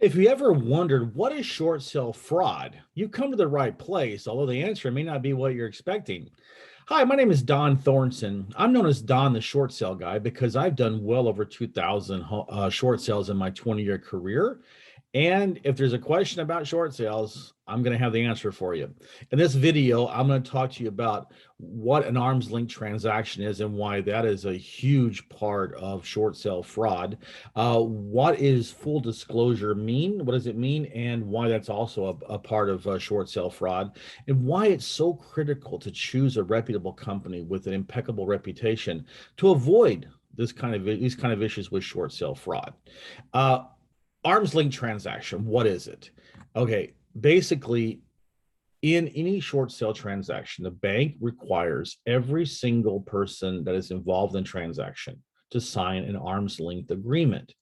If you ever wondered what is short sale fraud, you've come to the right place, although the answer may not be what you're expecting. Hi, my name is Don Thornton. I'm known as Don the short sale guy because I've done well over 2,000 short sales in my 20-year career. And if there's a question about short sales, I'm going to have the answer for you. In this video, I'm going to talk to you about what an arm's length transaction is and why that is a huge part of short sale fraud. What is full disclosure mean? What does it mean? And why that's also a part of short sale fraud, and why it's so critical to choose a reputable company with an impeccable reputation to avoid these kind of issues with short sale fraud. Uh, Arm's length transaction, what is it? Okay, basically, in any short sale transaction, the bank requires every single person that is involved in the transaction to sign an arm's length agreement.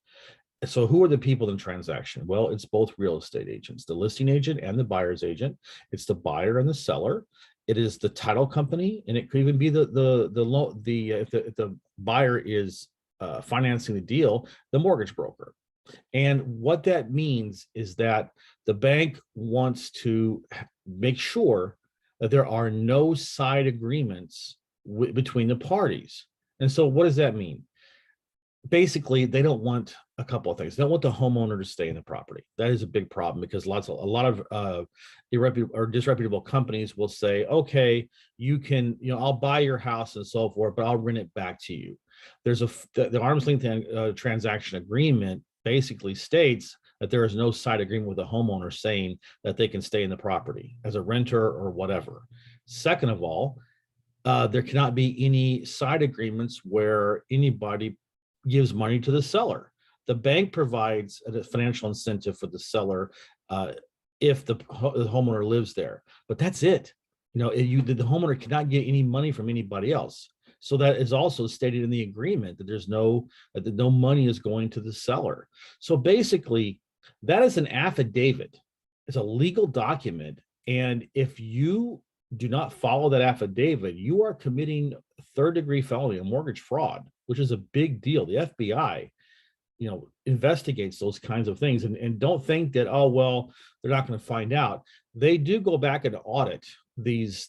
So who are the people in the transaction? Well, it's both real estate agents, the listing agent and the buyer's agent. It's the buyer and the seller. It is the title company, and it could even be if the buyer is financing the deal, the mortgage broker. And what that means is that the bank wants to make sure that there are no side agreements between the parties. And so what does that mean? Basically, they don't want a couple of things. They don't want the homeowner to stay in the property. That is a big problem because a lot of irreputable or disreputable companies will say, okay, you can, I'll buy your house and so forth, but I'll rent it back to you. There's the arm's length transaction agreement basically states that there is no side agreement with the homeowner saying that they can stay in the property as a renter or whatever. Second of all, there cannot be any side agreements where anybody gives money to the seller. The bank provides a financial incentive for the seller if the homeowner lives there, but that's it. The homeowner cannot get any money from anybody else. So that is also stated in the agreement that that no money is going to the seller. So basically, that is an affidavit. It's a legal document, and if you do not follow that affidavit, you are committing third-degree felony, a mortgage fraud, which is a big deal. The FBI, investigates those kinds of things, and don't think that, oh, well, they're not going to find out. They do go back and audit these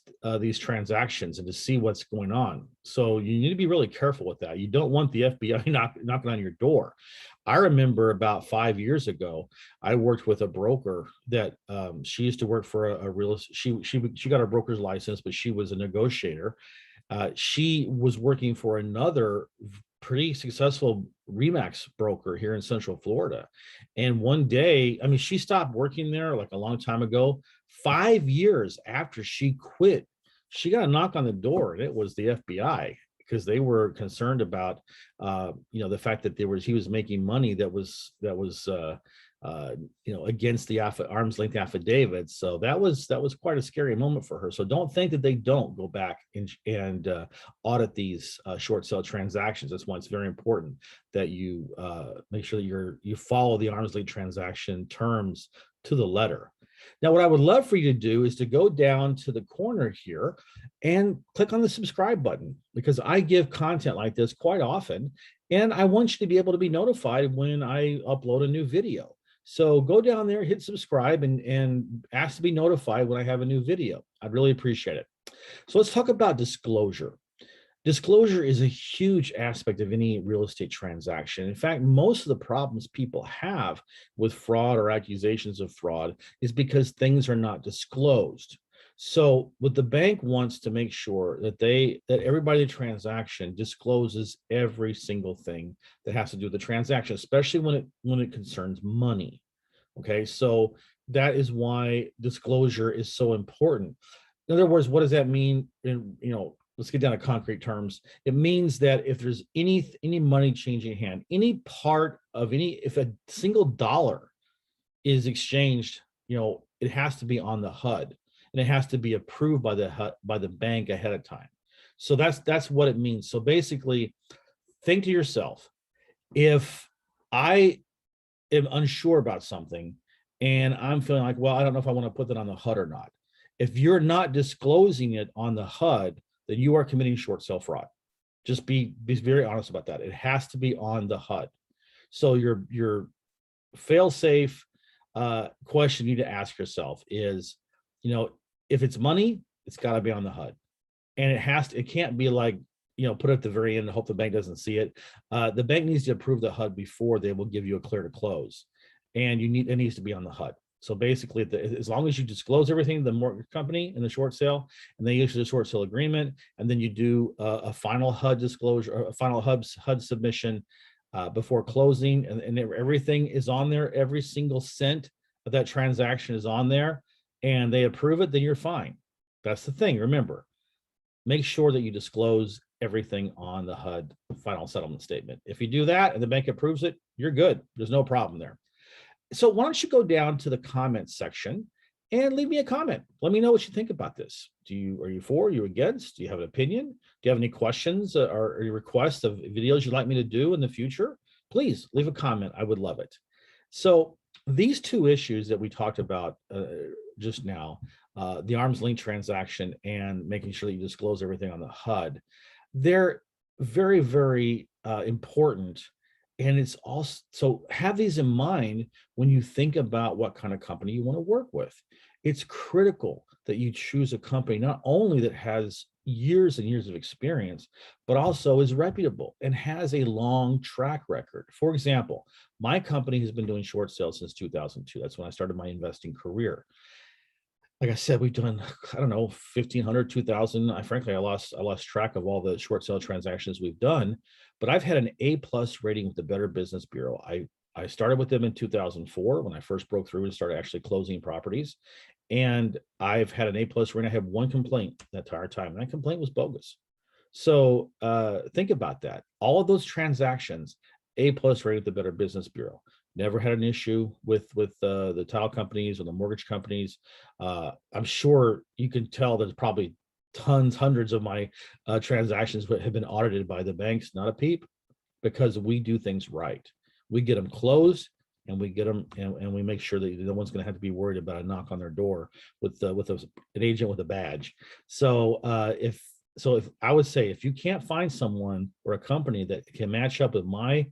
transactions and to see what's going on. So you need to be really careful with that. You don't want the FBI knocking on your door. I remember about 5 years ago, I worked with a broker that she used to work for a real estate. She got a broker's license, but she was a negotiator. She was working for another pretty successful Remax broker here in Central Florida. And one day, she stopped working there like a long time ago. 5 years after she quit, she got a knock on the door, and it was the FBI, because they were concerned about, the fact that he was making money that was against the arm's length affidavit. So that was quite a scary moment for her. So don't think that they don't go back and audit these short sale transactions. That's why it's very important that you make sure that you follow the arm's length transaction terms to the letter. Now, what I would love for you to do is to go down to the corner here and click on the subscribe button, because I give content like this quite often, and I want you to be able to be notified when I upload a new video. So go down there, hit subscribe, and ask to be notified when I have a new video. I'd really appreciate it. So let's talk about disclosure. Disclosure is a huge aspect of any real estate transaction. In fact, most of the problems people have with fraud or accusations of fraud is because things are not disclosed. So what the bank wants to make sure that everybody in the transaction discloses every single thing that has to do with the transaction, especially when it concerns money. Okay, so that is why disclosure is so important. In other words, what does that mean? Let's get down to concrete terms. It means that if there's any money changing hand, if a single dollar is exchanged, it has to be on the HUD, and it has to be approved by the bank ahead of time. So that's what it means. So basically, think to yourself, if I am unsure about something and I'm feeling like, well, I don't know if I want to put that on the HUD or not. If you're not disclosing it on the HUD, then you are committing short sale fraud. Just be very honest about that. It has to be on the HUD. So your fail safe question you need to ask yourself is, if it's money, it's got to be on the HUD, and it can't be like, put it at the very end and hope the bank doesn't see it. The bank needs to approve the HUD before they will give you a clear to close, and it needs to be on the HUD. So basically, as long as you disclose everything to the mortgage company in the short sale, and they issue the short sale agreement, and then you do a final HUD disclosure, or a final HUD submission before closing, and everything is on there, every single cent of that transaction is on there, and they approve it, then you're fine. That's the thing. Remember, make sure that you disclose everything on the HUD final settlement statement. If you do that and the bank approves it, you're good. There's no problem there. So why don't you go down to the comments section and leave me a comment. Let me know what you think about this. Are you for, are you against? Do you have an opinion? Do you have any questions or requests of videos you'd like me to do in the future? Please leave a comment. I would love it. So these two issues that we talked about just now, the arm's length transaction and making sure that you disclose everything on the HUD, they're very, very important. And it's also, so have these in mind when you think about what kind of company you want to work with. It's critical that you choose a company not only that has years and years of experience, but also is reputable and has a long track record. For example, my company has been doing short sales since 2002. That's when I started my investing career. Like I said, we've done, I don't know, 1,500, 2,000. I lost track of all the short sale transactions we've done, but I've had an A+ rating with the Better Business Bureau. I started with them in 2004 when I first broke through and started actually closing properties. And I've had an A+ rating. I had one complaint that entire time, and that complaint was bogus. So think about that. All of those transactions, A+ rated with the Better Business Bureau. Never had an issue with the title companies or the mortgage companies. I'm sure you can tell there's probably hundreds of my transactions have been audited by the banks, not a peep, because we do things right. We get them closed, and we get them, and we make sure that no one's going to have to be worried about a knock on their door with an agent with a badge. So if I would say, if you can't find someone or a company that can match up with my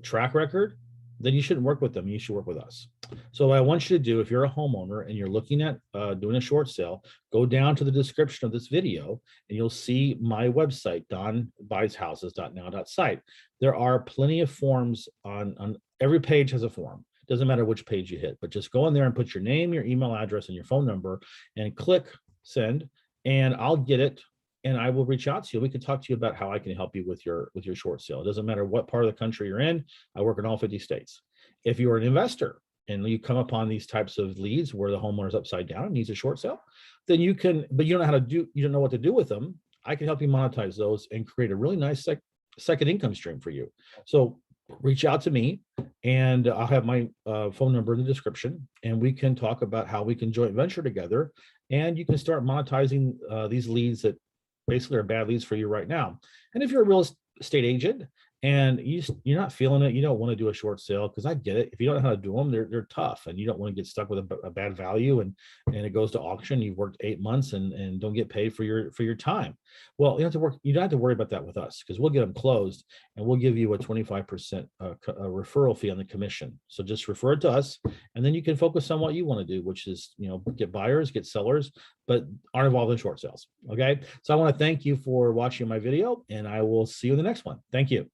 track record, then you shouldn't work with them. You should work with us. So what I want you to do, if you're a homeowner and you're looking at doing a short sale, go down to the description of this video and you'll see my website, donbuysHouses.now.site. There are plenty of forms on every page has a form. Doesn't matter which page you hit, but just go in there and put your name, your email address, and your phone number and click send, and I'll get it. And I will reach out to you. We can talk to you about how I can help you with your short sale. It doesn't matter what part of the country you're in. I work in all 50 states. If you're an investor and you come upon these types of leads where the homeowner's upside down and needs a short sale, then you can, but you don't know how to do, you don't know what to do with them. I can help you monetize those and create a really nice second income stream for you. So reach out to me, and I'll have my phone number in the description, and we can talk about how we can joint venture together, and you can start monetizing these leads that basically are bad leads for you right now. And if you're a real estate agent and you're not feeling it, you don't want to do a short sale, because I get it. If you don't know how to do them, they're tough, and you don't want to get stuck with a bad value and it goes to auction. You've worked 8 months and don't get paid for your time. Well, you don't have to worry about that with us, because we'll get them closed and we'll give you a 25% referral fee on the commission. So just refer it to us, and then you can focus on what you want to do, which is, get buyers, get sellers, but aren't involved in short sales. Okay. So I want to thank you for watching my video, and I will see you in the next one. Thank you.